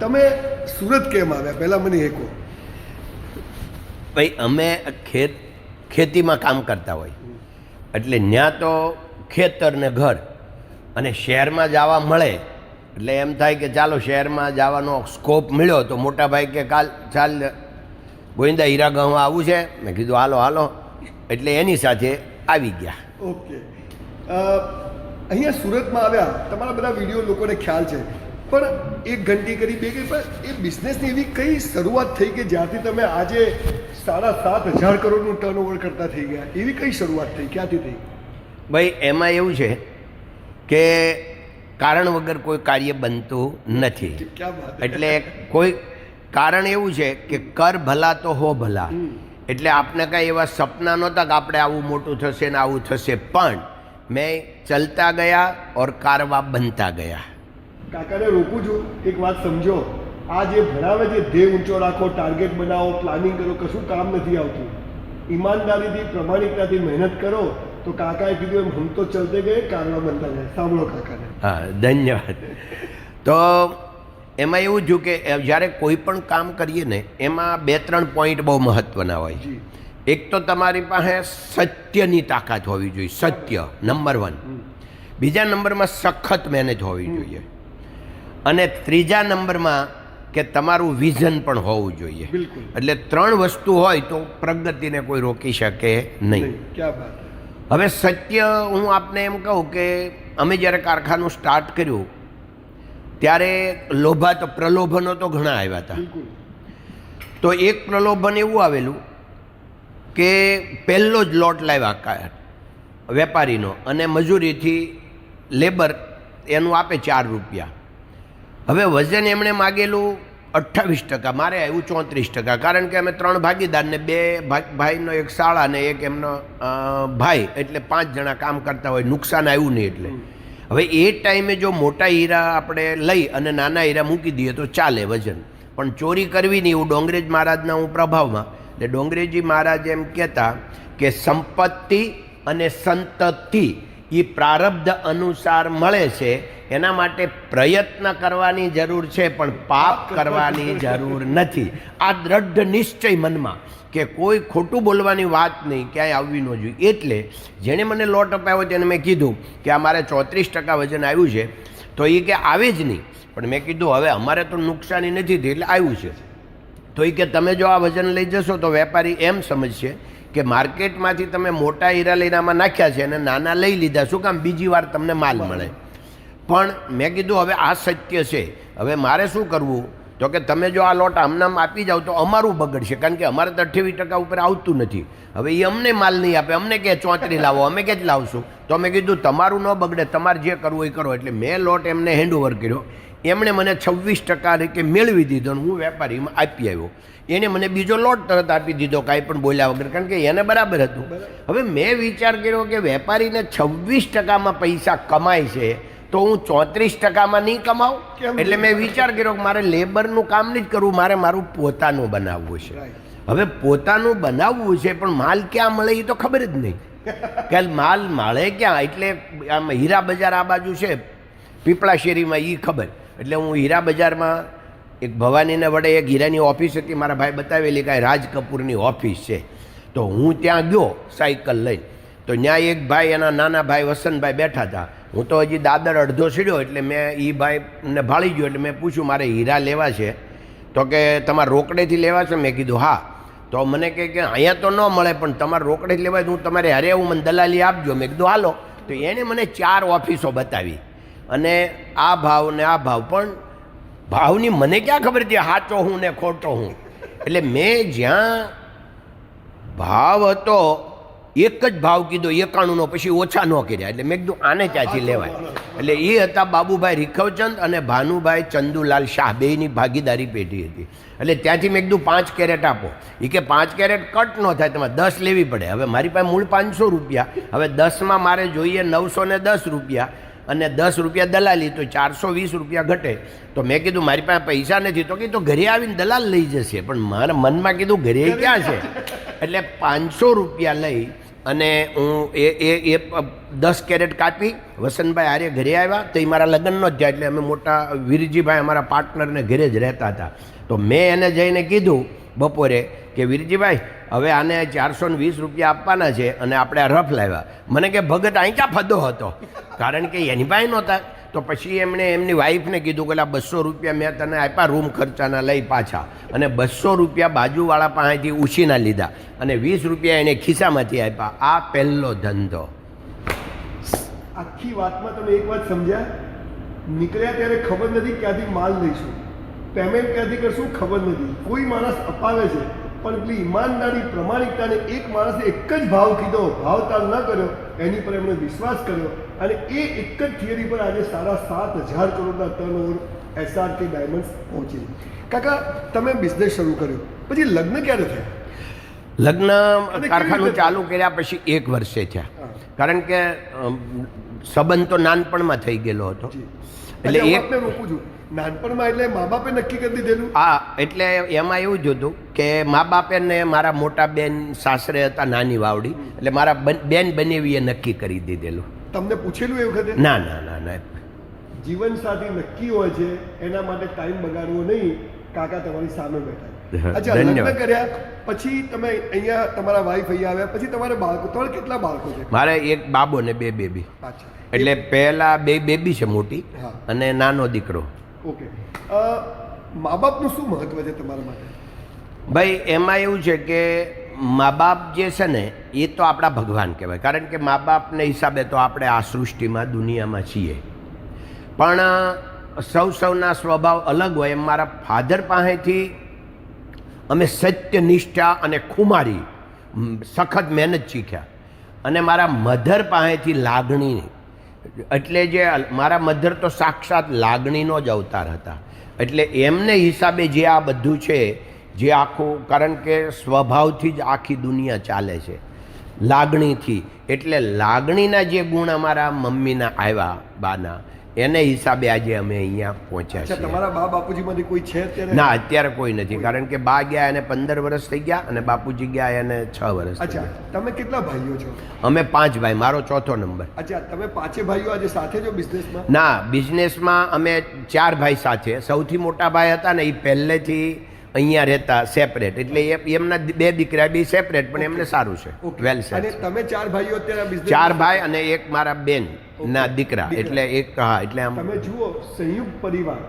તમે સુરત કેમ આવ્યા પહેલાં મને એ કહો. ભાઈ અમે ખેતીમાં કામ કરતા હોય એટલે ત્યાં તો ખેતર ને ઘર અને શહેરમાં જવા મળે એટલે એમ થાય કે ચાલો શહેરમાં જવાનો સ્કોપ મળ્યો તો મોટા ભાઈ કે ચાલ ગોવિંદા હીરા ગામમાં આવવું છે. મેં કીધું હાલો હાલો એટલે એની સાથે આવી ગયા. ઓકે, અહીંયા સુરતમાં આવ્યા, તમારા બધા વિડીયો લોકોને ખ્યાલ છે, પણ 1 ઘંટી કરી 2 કરી, પણ એ બિઝનેસની એવી કઈ શરૂઆત થઈ કે જ્યાંથી તમે આજે 7,500 કરોડનું ટર્નઓવર કરતા થઈ ગયા? એવી કઈ શરૂઆત થઈ, ક્યાંથી થઈ? ભાઈ એમાં એવું છે કે કારણ વગર કોઈ કાર્ય બનતું નથી. ક્યાં વાત! એટલે કોઈ કારણ એવું છે કે કર ભલા તો હો ભલા. એટલે આપણે કાંઈ એવા સપના નહોતા કે આપણે આવું મોટું થશે ને આવું થશે, પણ મેં ચલતા ગયા ઓર કારવા બનતા ગયા. કાકાને રોકું છું, એક વાત સમજો, આ જે ભણાવે છે ધ્યેય ઊંચો રાખો, ટાર્ગેટ બનાવો, પ્લાનિંગ કરો, કશું કામ નથી આવતું. ઈમાનદારીથી પ્રમાણિકતાથી મહેનત કરો તો કાકાએ કીધું એમ હમ તો ચલતે ગયે કારવા બનતા ગયા. સાંભળો કાકાને. હા, ધન્યવાદ. તો એમાં એવું થયું કે જ્યારે કોઈ પણ કામ કરીએ ને એમાં 2-3 પોઈન્ટ બહુ મહત્ત્વના હોય. એક તો તમારી પાસે સત્યની તાકાત હોવી જોઈએ, સત્ય નંબર 1. બીજા નંબરમાં સખત મહેનત હોવી જોઈએ, અને ત્રીજા નંબરમાં કે તમારું વિઝન પણ હોવું જોઈએ. બિલકુલ. એટલે 3 વસ્તુ હોય તો પ્રગતિને કોઈ રોકી શકે નહીં. ક્યાં વાત! હવે સત્ય હું આપને એમ કહું કે અમે જ્યારે કારખાનું સ્ટાર્ટ કર્યું ત્યારે પ્રલોભનો તો ઘણા આવ્યા હતા. બિલકુલ. તો એક પ્રલોભન એવું આવેલું કે પહેલો જ લોટ લાવ્યા વેપારીનો અને મજૂરીથી લેબર એનું આપે 4 રૂપિયા. હવે વજન એમણે માગેલું 28%, મારે આવ્યું 34%, કારણ કે અમે 3 ભાગીદાર ને 2 ભાઈનો એક શાળા ને એક એમનો ભાઈ, એટલે 5 જણા કામ કરતા હોય, નુકસાન આવ્યું નહીં. એટલે હવે એ ટાઈમે જો મોટા હીરા આપણે લઈ અને નાના હીરા મૂકી દઈએ તો ચાલે વજન, પણ ચોરી કરવી નહીં. એવું ડોંગરેજ મહારાજના હું પ્રભાવમાં, એટલે ડોંગરેજી મહારાજ એમ કહેતા કે સંપત્તિ અને સંતતિ એ પ્રારબ્ધ અનુસાર મળે છે, એના માટે પ્રયત્ન કરવાની જરૂર છે પણ પાપ કરવાની જરૂર નથી. આ દ્રઢ નિશ્ચય મનમાં કે કોઈ ખોટું બોલવાની વાત નહીં, ક્યાંય આવવી ન જોઈએ. એટલે જેણે મને લોટ અપાવ્યો તેને મેં કીધું કે આ મારે 34% વજન આવ્યું છે, તો એ કે આવે જ નહીં. પણ મેં કીધું હવે અમારે તો નુકસાની નથી થઈ એટલે આવ્યું છે. તો એ કે તમે જો આ વજન લઈ જશો તો વેપારી એમ સમજશે કે માર્કેટમાંથી તમે મોટા હીરા લઈને આમાં નાખ્યા છે અને નાના લઈ લીધા, શું કામ બીજી વાર તમને માલ મળે. પણ મેં કીધું હવે આ સત્ય છે, હવે મારે શું કરવું? તો કે તમે જો આ લોટ આમનામ આપી જાઓ તો અમારું બગડશે, કારણ કે અમારે તો 28% ઉપર આવતું નથી. હવે એ અમને માલ નહીં આપે, અમને કે 34 લાવો, અમે કે જ લાવશું. તો મેં કીધું તમારું ન બગડે, તમારે જે કરવું એ કરો. એટલે મેં લોટ એમને હેન્ડઓવર કર્યો, એમણે મને 26% રીતે મેળવી દીધો અને હું વેપારીમાં આપી આવ્યો. એને મને બીજો લોટ તરત આપી દીધો, કાંઈ પણ બોલ્યા વગર, કારણ કે એને બરાબર હતું. હવે મેં વિચાર કર્યો કે વેપારીને 26%માં પૈસા કમાય છે તો હું 34%માં નહીં કમાવું. એટલે મેં વિચાર કર્યો કે મારે લેબરનું કામ નહીં જ કરવું, મારે મારું પોતાનું બનાવવું છે. હવે પોતાનું બનાવવું છે પણ માલ ક્યાં મળે એ તો ખબર જ નહીં કે માલ મળે ક્યાં. એટલે આમ હીરા બજાર આ બાજુ છે પીપળા શેરીમાં, એ ખબર. એટલે હું હીરા બજારમાં એક ભવાનીને વડે એક હીરાની ઓફિસ હતી, મારા ભાઈ બતાવેલી કાંઈ રાજ કપૂરની ઓફિસ છે. તો હું ત્યાં ગયો સાયકલ લઈને, તો ત્યાં એક ભાઈ એના નાના ભાઈ વસંતભાઈ બેઠા હતા. હું તો હજી દાદર અડધો સીડ્યો એટલે મેં એ ભાઈને ભાળી ગયો. એટલે મેં પૂછ્યું મારે હીરા લેવા છે, તો કે તમારે રોકડેથી લેવા છે? મેં કીધું હા. તો મને કહે કે અહીંયા તો ન મળે પણ તમારે રોકડેથી લેવાય તો હું તમારે હારે આવું, મને દલાલી આપજો. મેં કીધું હાલો. તો એણે મને 4 ઓફિસો બતાવી અને આ ભાવ ને આ ભાવ, પણ ભાવની મને ક્યાં ખબર હતી સાચો હું ને ખોટો હું. એટલે મેં જ્યાં ભાવ હતો એક જ ભાવ કીધો 91નો, પછી ઓછા ન કર્યા. એટલે મેં કીધું આને ક્યાંથી લેવાય. એટલે એ હતા બાબુભાઈ રીખવચંદ અને ભાનુભાઈ ચંદુલાલ શાહ, બેયની ભાગીદારી પેઢી હતી. એટલે ત્યાંથી મેં કીધું 5 કેરેટ આપો. એ કે 5 કેરેટ કટ ન થાય, તમારે 10 લેવી પડે. હવે મારી પાસે મૂળ 500 રૂપિયા, હવે 10માં મારે જોઈએ 910 રૂપિયા અને 10 રૂપિયા દલાલી, તો 420 રૂપિયા ઘટે. તો મેં કીધું મારી પાસે પૈસા નથી. તો કીધું ઘરે આવીને દલાલ લઈ જશે. પણ મારા મનમાં કીધું ઘરે ક્યાં છે. એટલે 500 રૂપિયા લઈ અને હું એ 10 કેરેટ કાપી વસંતભાઈ હારે ઘરે આવ્યા તો એ મારા લગ્ન જ થયા એટલે અમે મોટા વીરજીભાઈ અમારા પાર્ટનરને ઘરે જ રહેતા હતા. તો મેં એને જઈને કીધું બપોરે કે વીરજીભાઈ હવે આને 420 રૂપિયા આપવાના છે અને આપણે આ રફ લાવ્યા. મને કે ભગત અહીં ક્યાં ફદો હતો, કારણ કે એની પાસે નહોતા. તો પછી એમણે એમની વાઈફને કીધું કે 200 રૂપિયા મેં તને આપ્યા રૂમ ખર્ચાના લઈ પાછા, અને 200 રૂપિયા બાજુવાળા પાસેથી ઉછીના લીધા અને 20 રૂપિયા એને ખિસ્સામાંથી આપ્યા. આ પહેલો ધંધો. આખી વાતમાં તમે એક વાત સમજ્યા, નીકળ્યા ત્યારે ખબર નથી ક્યાંથી માલ લઈશું, પેમેન્ટ ક્યાંથી કરશું ખબર નથી. કોઈ માણસ અપાવે છે પણ એટલી ઈમાનદારી પ્રમાણિકતાને એક માણસે એક જ ભાવ કીધો, ભાવતાલ ન કર્યો, એની પર એમણે વિશ્વાસ કર્યો અને એ એક જ થિયરી પર આજે 7,500 કરોડના ટર્નઓવર SRK ડાયમંડ્સ પહોંચી. કાકા તમે બિઝનેસ શરૂ કર્યો, પછી લગ્ન ક્યારે થયા? લગ્ન કારખાનું ચાલુ કર્યા પછી 1 વર્ષે થયા, કારણ કે સંબંધ તો નાનપણમાં થઈ ગયેલો હતો. એટલે એક રોકું છું, નાનપણમાં એટલે મા બાપે નક્કી કરી દીધેલું? હા, એટલે એમાં એવું જ હતું કે મા બાપે ને મારા મોટા બેન સાસરે હતા નાની વાવડી, એટલે મારા બેન બનેવીએ નક્કી કરી દીધેલું. તમને પૂછેલું એ વખતે? ના ના ના ના. જીવન સાથી નક્કી હોય છે, એના માટે ટાઈમ બગાડવો નહીં. કાકા તમારી સામે બેઠા. અચ્છા, લગ્ન કર્યા પછી તમે અહીંયા, તમારા વાઈફ અહીંયા આવ્યા પછી તમારે બાળકો, તમારે કેટલા બાળકો છે? મારે એક બાબો ને 2 બેબી. અચ્છા, એટલે પહેલા 2 બેબી છે મોટી અને નાનો દીકરો. ઓકે. મા બાપનું શું મહત્વ છે તમારા માટે? ભાઈ એમાં એવું છે કે મા બાપ જે છે ને એ તો આપણા ભગવાન કહેવાય, કારણ કે મા બાપને હિસાબે તો આપણે આ સૃષ્ટિમાં દુનિયામાં છીએ. પણ સૌના સ્વભાવ અલગ હોય. એમ મારા ફાધર પાસેથી અમે સત્યનિષ્ઠા અને ખુમારી સખત મહેનત શીખ્યા, અને મારા મધર પાસેથી લાગણી. એટલે જે મારા મધર તો સાક્ષાત લાગણીનો જ અવતાર હતા. એટલે એમને હિસાબે જે આ બધું છે, જે આખું, કારણ કે સ્વભાવથી જ આખી દુનિયા ચાલે છે લાગણીથી. એટલે લાગણીના જે ગુણ અમારા મમ્મીના આવ્યા, બાના, એને હિસાબે આજે અમે અહીંયા પહોંચ્યા છીએ. તમારા બા બાપુજીમાંથી કોઈ છે અત્યારે? ના, અત્યારે કોઈ નથી, કારણ કે બા ગયા એને 15 વર્ષ થઈ ગયા અને બાપુજી ગયા એને 6 વર્ષ. અચ્છા, તમે કેટલા ભાઈઓ છો? અમે 5 ભાઈ, મારો 4થો નંબર. અચ્છા, તમે 5 ભાઈઓ આજે સાથે છો બિઝનેસમાં? ના, બિઝનેસમાં અમે 4 ભાઈ સાથે. સૌથી મોટા ભાઈ હતા ને એ પહેલેથી અહીંયા રહેતા સેપરેટ, એટલે એમના 2 દીકરા બી સેપરેટ, પણ એમને સારું છે, વેલ સેટ. અને તમે 4 ભાઈઓ અત્યારે બિઝનેસ? 4 ભાઈ અને એક મારા બેન ના દીકરા, એટલે એક. હા, એટલે આમ તમે જુઓ, સંયુક્ત પરિવાર,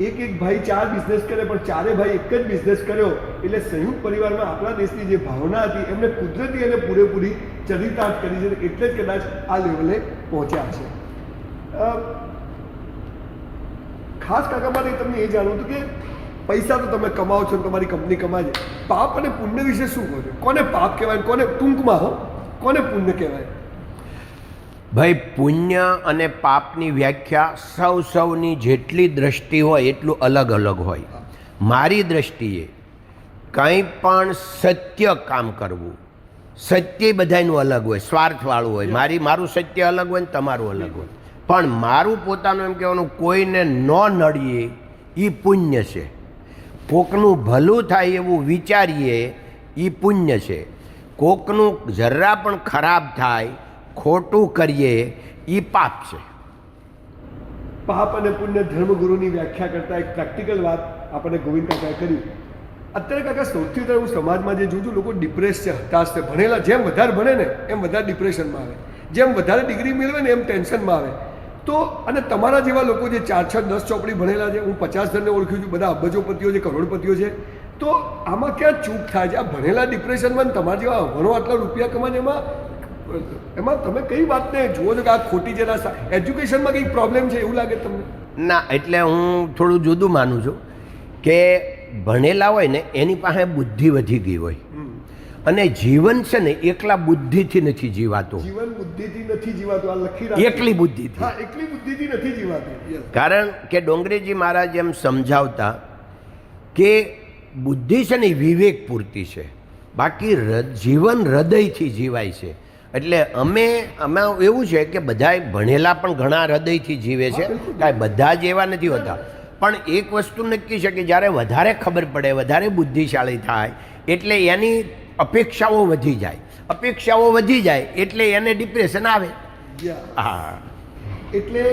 એક ભાઈ 4 બિઝનેસ કરે પણ 4 ભાઈ એક જ બિઝનેસ કર્યો. એટલે સંયુક્ત પરિવારમાં આપણા દેશની જે ભાવના હતી એમને કુદરતી અને પૂરેપૂરી ચરિતાર્થ કરી છે, એટલે જ કદાચ આ લેવલે પહોંચ્યા છે. ખાસ કાકા માટે તમને એ જાણવું હતું કે પૈસા તો તમે કમાવો છો, તમારી કંપની કમાય છે, પાપ અને પુણ્ય વિશે શું કહો છો? કોને પાપ કહેવાય, કોને, ટૂંકમાં હો, કોને પુણ્ય કહેવાય? ભાઈ, પુણ્ય અને પાપની વ્યાખ્યા સૌની જેટલી દ્રષ્ટિ હોય એટલું અલગ અલગ હોય. મારી દ્રષ્ટિએ કંઈ પણ સત્ય કામ કરવું, સત્ય બધાનું અલગ હોય, સ્વાર્થવાળું હોય. મારું સત્ય અલગ હોય ને તમારું અલગ હોય, પણ મારું પોતાનું એમ કહેવાનું કોઈને ન નડીએ એ પુણ્ય છે. કોકનું ભલું થાય એવું વિચારીએ એ પુણ્ય છે. કોકનું જરા પણ ખરાબ થાય, ખોટું કરીએ એ પાપ છે. પાપ અને પુણ્ય ધર્મગુરુની વ્યાખ્યા કરતા એક પ્રેક્ટિકલ વાત આપણને ગોવિંદ કાકાએ કરી. અત્યારે કાકા સૌથી વધારે હું સમાજમાં જે જોઉં છું, લોકો ડિપ્રેસ છે, હતાશ છે. ભણેલા જેમ વધારે ભણે ને એમ વધારે ડિપ્રેશનમાં આવે, જેમ વધારે ડિગ્રી મેળવે ને એમ ટેન્શનમાં આવે. તો અને તમારા જેવા લોકો જે 4, 6, 10 ચોપડી ભણેલા છે, હું 50 જણને ઓળખ્યું છું, બધા અબજોપતિઓ છે, કરોડપતિઓ છે. તો આમાં ક્યાં ચૂક થાય છે? આ ભણેલા ડિપ્રેશનમાં તમારા જેવા ભણો આટલા રૂપિયા કમાને એમાં તમે કઈ વાતને જુઓ છો કે આ ખોટી છે, એજ્યુકેશનમાં કંઈ પ્રોબ્લેમ છે એવું લાગે તમને? ના, એટલે હું થોડું જુદું માનું છું કે ભણેલા હોય ને એની પાસે બુદ્ધિ વધી ગઈ હોય, અને જીવન છે ને એકલા બુદ્ધિથી નથી જીવાતું. જીવન બુદ્ધિથી નથી જીવાતું, આ લખી રાખો. એકલી બુદ્ધિથી. હા, એકલી બુદ્ધિથી નથી જીવાતું. કારણ કે ડોંગરેજી મહારાજ એમ સમજાવતા કે બુદ્ધિ છે ને વિવેક પૂરતી છે, બાકી જીવન હૃદયથી જીવાય છે. એટલે આમાં એવું છે કે બધાય ભણેલા પણ ઘણા હૃદયથી જીવે છે, કાંઈ બધા જ એવા નથી હોતા. પણ એક વસ્તુ નક્કી છે કે જ્યારે વધારે ખબર પડે, વધારે બુદ્ધિશાળી થાય, એટલે એની અપેક્ષાઓ વધી જાય. અપેક્ષાઓ વધી જાય એટલે એને ડિપ્રેશન આવે. હા, એટલે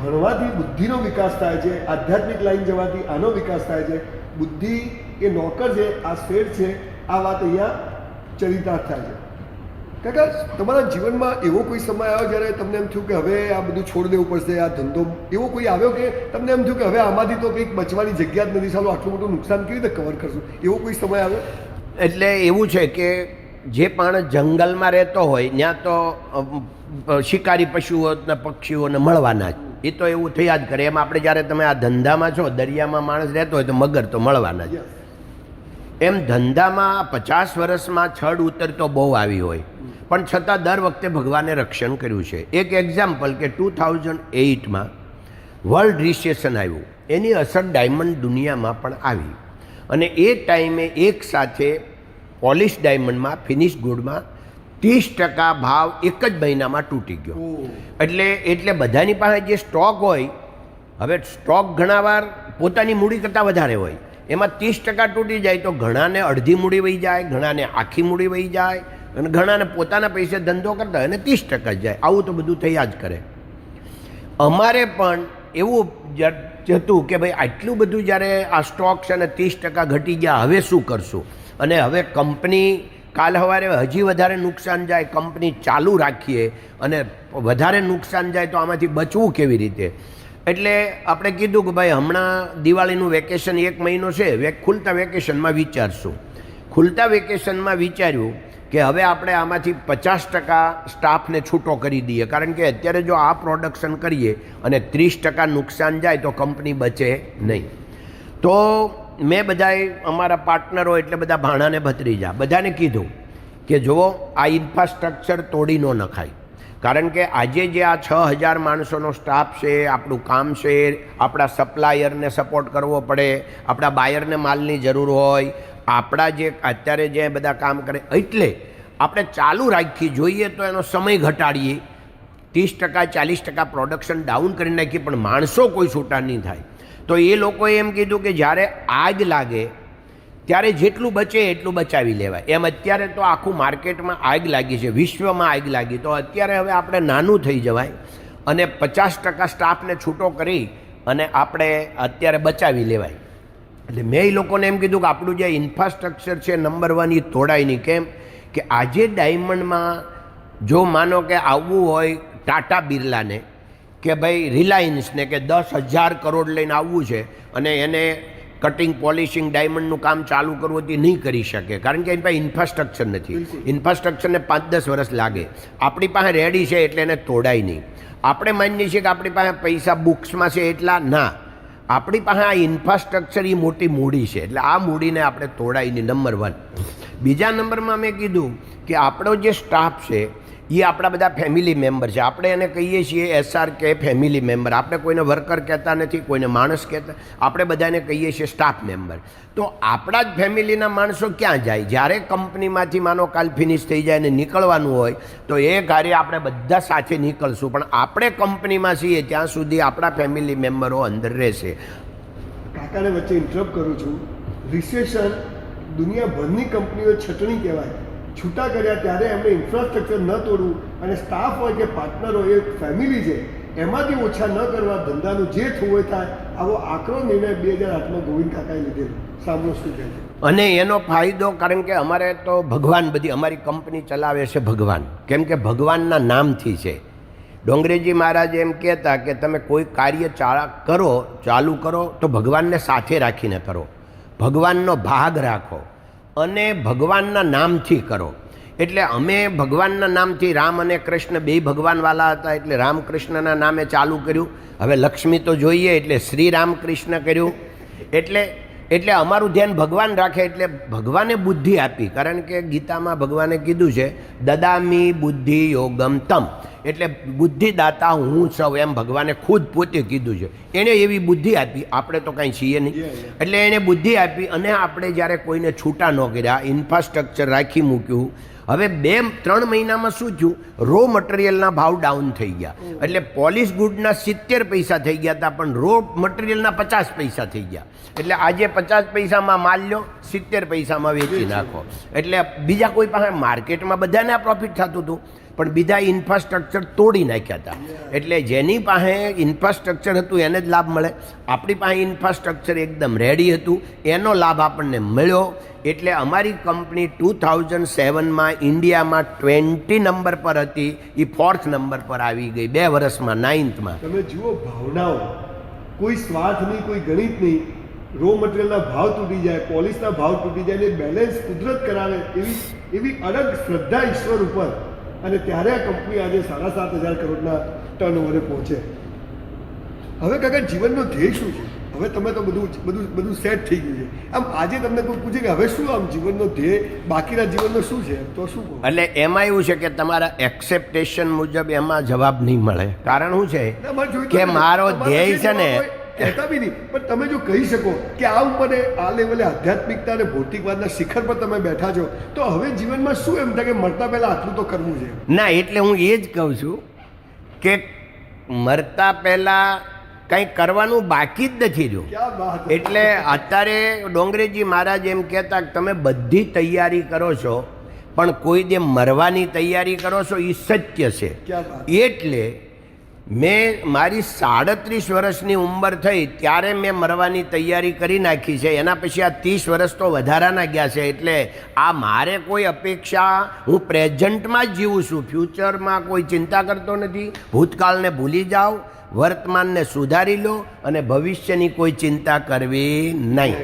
ભણવાથી બુદ્ધિનો વિકાસ થાય છે, આધ્યાત્મિક લાઈન જવાથી આનો વિકાસ થાય છે. બુદ્ધિ એ નોકર છે, આ શેઠ છે, આ વાત અહીંયા ચરિતાર્થ થાય છે. કાકા, તમારા જીવનમાં એવો કોઈ સમય આવ્યો જ્યારે તમને એમ થયું કે હવે આ બધું છોડી દેવું પડશે, આ ધંધો, એવો કોઈ આવ્યો કે તમને એમ થયું કે હવે આમાંથી તો કંઈક બચવાની જગ્યા જ નથી, સાલું આટલું મોટું નુકસાન કેવી રીતે કવર કરશું, એવો કોઈ સમય આવ્યો? એટલે એવું છે કે જે પણ જંગલમાં રહેતો હોય ત્યાં તો શિકારી પશુઓ ને પક્ષીઓને મળવાના જ, એ તો એવું થયા જ કરે. એમાં આપણે જ્યારે તમે આ ધંધામાં છો, દરિયામાં માણસ રહેતો હોય તો મગર તો મળવાના જ. એમ ધંધામાં 50 વર્ષમાં છડ ઉતર તો બહુ આવી હોય, પણ છતાં દર વખતે ભગવાને રક્ષણ કર્યું છે. એક એક્ઝામ્પલ કે 2008માં વર્લ્ડ રિસેશન આવ્યું, એની અસર ડાયમંડ દુનિયામાં પણ આવી, અને એ ટાઈમે એક સાથે પોલિશ ડાયમંડમાં, ફિનિશ ગુડમાં 30% ભાવ એક જ મહિનામાં તૂટી ગયો. એટલે બધાની પાસે જે સ્ટોક હોય, હવે સ્ટોક ઘણાવાર પોતાની મૂડી કરતાં વધારે હોય, એમાં 30% તૂટી જાય તો ઘણાને અડધી મૂડી વહી જાય, ઘણાને આખી મૂડી વહી જાય, અને ઘણાને પોતાના પૈસે ધંધો કરતા હોય અને 30% જ જાય. આવું તો બધું થયા જ કરે. અમારે પણ એવું હતું કે ભાઈ આટલું બધું જ્યારે આ સ્ટોક છે અને 30% ઘટી ગયા, હવે શું કરશું? અને હવે કંપની કાલ સવારે હજી વધારે નુકસાન જાય, કંપની ચાલુ રાખીએ અને વધારે નુકસાન જાય તો આમાંથી બચવું કેવી રીતે? એટલે આપણે કીધું કે ભાઈ હમણાં દિવાળીનું વેકેશન 1 મહિનો છે, ખુલતા વેકેશનમાં વિચારશું. ખુલતા વેકેશનમાં વિચાર્યું કે હવે આપણે આમાંથી 50% સ્ટાફને છૂટો કરી દઈએ, કારણ કે અત્યારે જો આ પ્રોડક્શન કરીએ અને 30% નુકસાન જાય તો કંપની બચે નહીં. તો મેં બધાએ અમારા પાર્ટનરો એટલે બધા ભાણાને ભત્રીજા બધાને કીધું કે જુઓ, આ ઇન્ફ્રાસ્ટ્રક્ચર તોડી ન નખાય, કારણ કે આજે જે આ 6000 માણસોનો સ્ટાફ છે, આપણું કામ છે, આપણા સપ્લાયરને સપોર્ટ કરવો પડે, આપણા બાયરને માલની જરૂર હોય, આપણા જે અત્યારે જે બધા કામ કરે, એટલે આપણે ચાલુ રાખી જોઈએ તો એનો સમય ઘટાડીએ, 30% 40% પ્રોડક્શન ડાઉન કરી નાખીએ, પણ માણસો કોઈ છૂટા નહીં થાય. તો એ લોકોએ એમ કીધું કે જ્યારે આગ લાગે ત્યારે જેટલું બચે એટલું બચાવી લેવાય. એમ અત્યારે તો આખું માર્કેટમાં આગ લાગી છે, વિશ્વમાં આગ લાગી, તો અત્યારે હવે આપણે નાનું થઈ જવાય અને 50% સ્ટાફને છૂટો કરી અને આપણે અત્યારે બચાવી લેવાય. એટલે મેં એ લોકોને એમ કીધું કે આપણું જે ઇન્ફ્રાસ્ટ્રક્ચર છે નંબર 1 એ તોડાય નહીં. કેમ કે આજે ડાયમંડમાં જો માનો કે આવવું હોય ટાટા બિરલાને કે ભાઈ રિલાયન્સને કે 10,000 કરોડ લઈને આવવું છે અને એને કટિંગ પોલિશિંગ ડાયમંડનું કામ ચાલુ કરવું તે નહીં કરી શકે, કારણ કે એની પાસે ઇન્ફ્રાસ્ટ્રક્ચર નથી. ઇન્ફ્રાસ્ટ્રક્ચરને 5-10 વર્ષ લાગે. આપણી પાસે રેડી છે એટલે એને તોડાય નહીં. આપણે માનીએ છીએ કે આપણી પાસે પૈસા બુક્સમાં છે એટલા, ના, આપણી પાસે આ ઇન્ફ્રાસ્ટ્રક્ચર એ મોટી મૂડી છે, એટલે આ મૂડીને આપણે તોડાય નહીં, નંબર 1. બીજા નંબરમાં મેં કીધું કે આપણો જે સ્ટાફ છે એ આપણા બધા ફેમિલી મેમ્બર છે. આપણે એને કહીએ છીએ SRK ફેમિલી મેમ્બર. આપણે કોઈને વર્કર કહેતા નથી, કોઈને માણસ કહેતા, આપણે બધાને કહીએ છીએ સ્ટાફ મેમ્બર. તો આપણા જ ફેમિલીના માણસો ક્યાં જાય? જ્યારે કંપનીમાંથી માનો કાલ ફિનિશ થઈ જાય ને નીકળવાનું હોય તો એ કાર્ય આપણે બધા સાથે નીકળશું, પણ આપણે કંપનીમાં છીએ ત્યાં સુધી આપણા ફેમિલી મેમ્બરો અંદર રહેશે. કાકાને વચ્ચે ઇન્ટરપ્ટ કરું છું. રિસેશન દુનિયાભરની કંપનીઓ છટણી કહેવાય, છૂટા કર્યા ત્યારે એમને ઇન્ફ્રાસ્ટ્રક્ચર ન તોડવું અને સ્ટાફ હોય કે પાર્ટનર હોય, એક ફેમિલી છે, એમાંથી ઓછા ન કરવા, ધંધાનું જે થવું હોય થાય. આવો આકરો નિર્ણય 2008માં ગોવિંદ કાકાએ લીધેલો. સાંભળો શું કહે છે. અને એનો ફાયદો, કારણ કે અમારે તો ભગવાન, બધી અમારી કંપની ચલાવે છે ભગવાન, કેમ કે ભગવાનના નામથી છે. ડોંગરેજી મહારાજ એમ કહેતા કે તમે કોઈ કાર્ય ચાલુ કરો તો ભગવાનને સાથે રાખીને કરો, ભગવાનનો ભાગ રાખો અને ભગવાનના નામથી કરો. એટલે અમે ભગવાનના નામથી, રામ અને કૃષ્ણ બે ભગવાનવાલા હતા એટલે રામકૃષ્ણના નામે ચાલુ કર્યું. હવે લક્ષ્મી તો જોઈએ એટલે શ્રી રામકૃષ્ણ કર્યું. એટલે અમારું ધ્યાન ભગવાન રાખે, એટલે ભગવાને બુદ્ધિ આપી, કારણ કે ગીતામાં ભગવાને કીધું છે દદામી બુદ્ધિ યોગમ તમ, એટલે બુદ્ધિદાતા હું સૌ, એમ ભગવાને ખુદ પોતે કીધું છે. એણે એવી બુદ્ધિ આપી, આપણે તો કાંઈ છીએ નહીં. એટલે એણે બુદ્ધિ આપી અને આપણે જ્યારે કોઈને છૂટા ન કર્યા, ઇન્ફ્રાસ્ટ્રક્ચર રાખી મૂક્યું હવે 2-3 મહિનામાં શું થયું, રો મટીરિયલના ભાવ ડાઉન થઈ ગયા, એટલે પોલિશ ગુડના 70 પૈસા થઈ ગયા હતા, પણ રો મટીરિયલના 50 પૈસા થઈ ગયા. એટલે આજે 50 પૈસામાં માલ લો, 70 પૈસામાં વેચી નાખો. એટલે બીજા કોઈ પાસે માર્કેટમાં બધાને આ પ્રોફિટ થતું હતું, પણ બીજા ઇન્ફ્રાસ્ટ્રક્ચર તોડી નાખ્યા હતા. એટલે જેની પાસે ઇન્ફ્રાસ્ટ્રક્ચર હતું એને જ લાભ મળે. આપણી પાસે ઇન્ફ્રાસ્ટ્રક્ચર એકદમ રેડી હતું, એનો લાભ આપણને મળ્યો. એટલે અમારી કંપની 2007માં ઇન્ડિયામાં 20 નંબર પર હતી, એ 4th નંબર પર આવી ગઈ 2 વર્ષમાં, 9thમાં. તમે જુઓ ભાવનાઓ, કોઈ સ્વાર્થ નહીં, કોઈ ગણિત નહીં. રો મટીરિયલના ભાવ તૂટી જાય, પોલિશના ભાવ તૂટી જાય, અને બેલેન્સ કુદરત કરાવે એવી અડગ શ્રદ્ધા ઈશ્વર ઉપર. અને ત્યારે આ કંપની આજે 7,500 કરોડના ટર્નઓવરે પહોંચે. હવે કાકા જીવનનો ધ્યેય શું છે? હવે તમે તો બધું સેટ થઈ ગયું છે. આમ આજે તમને કોઈ પૂછે કે હવે શું આમ જીવનનો ધ્યેય, બાકીના જીવનનો શું છે, તો શું કહો? એટલે એમાં એવું છે કે તમારા એક્સેપ્ટેશન મુજબ એમાં જવાબ નહીં મળે. કારણ શું છે કે મારો ધ્યેય છે ને, કહેતા બી નહીં, પણ તમે જો કહી શકો કે આ ઉંમરે આ લેવલે આધ્યાત્મિકતા અને ભૌતિકવાદના શિખર પર તમે બેઠા છો, તો હવે જીવનમાં શું એમ થાય કે મરતા પહેલા આટલું તો કરવું છે? ના, એટલે હું એ જ કહું છું કે મરતા પહેલાં કંઈ કરવાનું બાકી જ નથી રહ્યું. ક્યાં વાત! એટલે અત્યારે ડોંગરેજી મહારાજ એમ કહેતા કે તમે બધી તૈયારી કરો છો, પણ કોઈ દે મરવાની તૈયારી કરો છો એ સત્ય છે. ક્યાં વાત! એટલે મેં મારી 37 વર્ષની ઉંમર થઈ ત્યારે મેં મરવાની તૈયારી કરી નાખી છે. એના પછી આ 30 વર્ષ તો વધારાના ગયા છે. એટલે આ મારે કોઈ અપેક્ષા, હું પ્રેઝન્ટમાં જ જીવું છું, ફ્યુચરમાં કોઈ ચિંતા કરતો નથી. ભૂતકાળને ભૂલી જાઓ, વર્તમાનને સુધારી લો, અને ભવિષ્યની કોઈ ચિંતા કરવી નહીં.